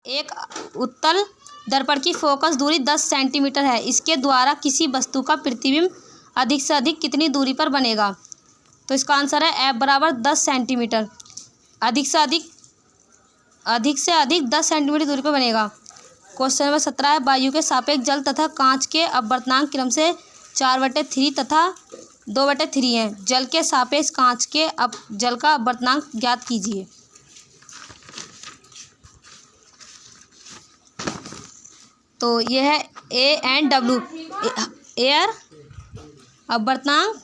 एक उत्तल दर्पण की फोकस दूरी 10 सेंटीमीटर है। इसके द्वारा किसी वस्तु का प्रतिबिंब अधिक से अधिक कितनी दूरी पर बनेगा? तो इसका आंसर है F बराबर 10 सेंटीमीटर। अधिक से अधिक 10 सेंटीमीटर दूरी पर बनेगा। क्वेश्चन नंबर 17 है, वायु के सापेक्ष जल तथा कांच के अपवर्तनांक क्रम से 4/3 तथा 2/3 हैं। जल के सापेक्ष कांच के जल का अपवर्तनांक ज्ञात कीजिए। तो यह है A&W, एयर, अपवर्तनांक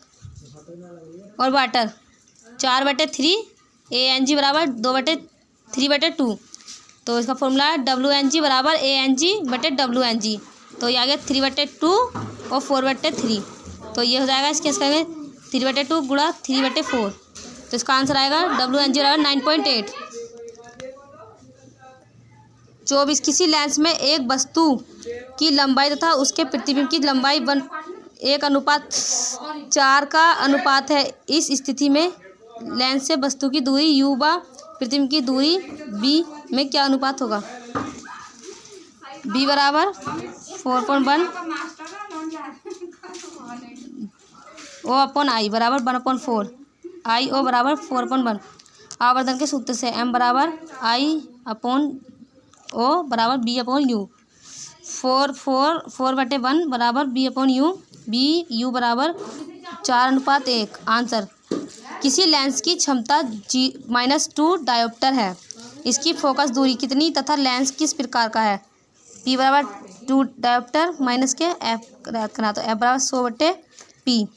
और वाटर। 4/3 ANG बराबर 2/3/2। तो इसका फॉर्मूला है WNG बराबर ANG/WNG। तो ये आ गया 3/2 और 4/3। तो ये हो जाएगा इसके 3/2 गुणा 3/4। तो इसका आंसर आएगा WNG बराबर 9.8। 24 किसी लेंस में एक वस्तु की लंबाई तथा उसके प्रतिबिंब की लंबाई 1:4 का अनुपात है। इस स्थिति में लेंस से वस्तु की दूरी u व प्रतिबिंब की दूरी b में क्या अनुपात होगा? b बराबर 4.1 O/I बराबर 1/4। I/O बराबर 4.1। आवर्धन के सूत्र से m बराबर I/O बराबर B/U। 4/1 बराबर B/U। U बराबर 4:1। आंसर, किसी लेंस की क्षमता -2 डायोप्टर है। इसकी फोकस दूरी कितनी तथा लेंस किस प्रकार का है? P बराबर 2 डायोप्टर माइनस के F करना, तो F बराबर 100/P।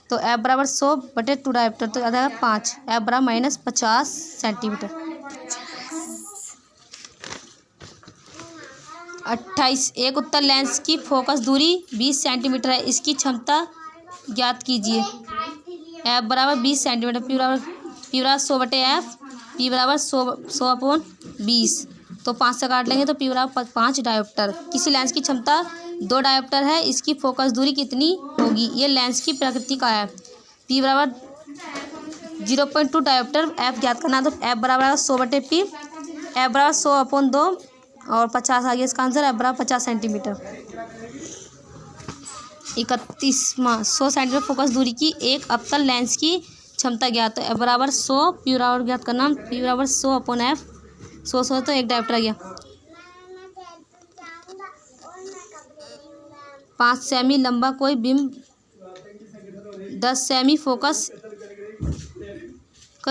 तो F बराबर 100/2 डायोप्टर, तो आ जाएगा 5। F बराबर -50 सेंटीमीटर। 28 एक उत्तल लेंस की फोकस दूरी 20 सेंटीमीटर है। इसकी क्षमता ज्ञात कीजिए। F बराबर 20 सेंटीमीटर। P बराबर 100/F। P बराबर 100/20। तो 5 से काट लेंगे तो P बराबर 5 डायोप्टर। किसी लेंस की क्षमता 2 डायोप्टर है। इसकी फोकस दूरी कितनी होगी? ये लेंस की प्रकृति का है। P बराबर 0.2 डायोप्टर। F ज्ञात करना, तो F बराबर 100/P। F बराबर 100/2 और 50 आ गया इसका आंसर। F बराबर 50 सेंटीमीटर। 31वां 100 सेंटीमीटर फोकस दूरी की एक अवतल लेंस की क्षमता ज्ञात है। F बराबर 100। P बराबर ज्ञात करना, P बराबर 100/F। 100 तो एक डायोप्टर आ गया। 5 सेमी लंबा कोई बिंब 10 सेमी फोकस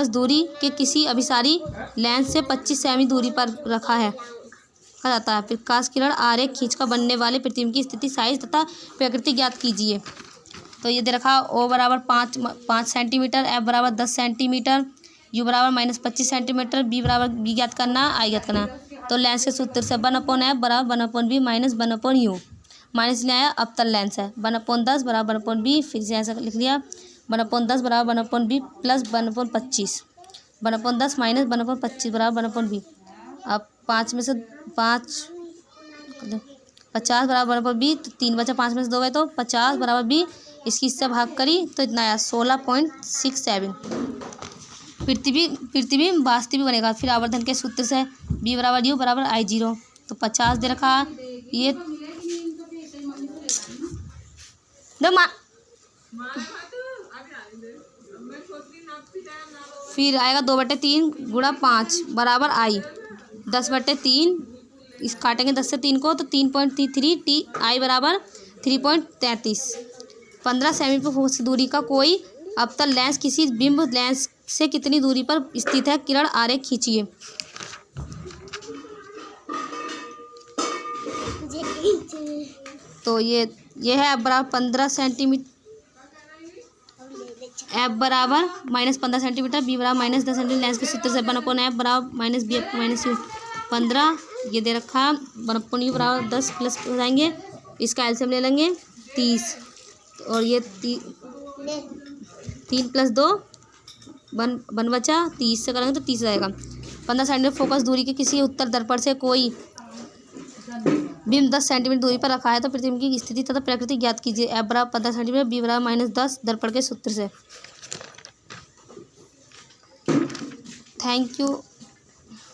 दूरी के किसी अभिसारी लेंस से 25 सेमी दूरी पर रखा है जाता है। प्रकाश किरण आरेख खींचकर बनने वाले प्रतिबिंब की स्थिति, साइज तथा प्रकृति ज्ञात कीजिए। तो ये दे रखा O बराबर 5 सेंटीमीटर, F बराबर 10 सेंटीमीटर, U बराबर -25 सेंटीमीटर, B बराबर B ज्ञात करना, I ज्ञात करना। तो लेंस के सूत्र से 1/F बराबर 1/B माइनस 1/U। माइनस ले आया, अवतल लेंस है। 1/10 बराबर 1/B। फिर से ऐसा लिख लिया, 1/10 बराबर 1/B प्लस 1/25। 1/10 माइनस 1/25 बराबर 1/B। अब 5 में से 50 बराबर 1/B। तो 3 बचा, 5 में से 2 गए, तो 50 बराबर B। इसकी इससे भाग करी तो इतना आया 16.67। प्रतिबिंब वास्तविक बनेगा। फिर आवर्धन के सूत्र से B बराबर U बराबर I0। तो 50 दे रखा, ये फिर आएगा 2/3 गुणा 5 बराबर I। 10/3 इस काटेंगे 10 से 3 को, तो 3.33 T I बराबर 3.33। 15 सेमी पर फोकस की दूरी का कोई अवतल लेंस किसी बिंब लेंस से कितनी दूरी पर स्थित है? किरण आरेख खींचिए। तो ये है F बराबर 15 सेंटीमीटर। F बराबर -15 सेंटीमीटर, B बराबर -10 सेंटीमीटर। लेंस के सूत्र से 1/F बराबर -B -U 15। ये दे रखा 1/U बराबर 10 प्लस हो जाएंगे। इसका एलसीएम ले लेंगे 30। और ये 3 + 2 1 बचा, 30 से करेंगे तो 30 आएगा। 15 सेंटीमीटर फोकस दूरी के किसी उत्तल दर्पण से कोई बिंब 10 सेंटीमीटर दूरी पर रखा है। तो प्रतिबिंब की स्थिति तथा प्रकृति ज्ञात कीजिए। F बराबर 15 सेंटीमीटर, B बराबर -10 दर्पण के सूत्र से। Thank you.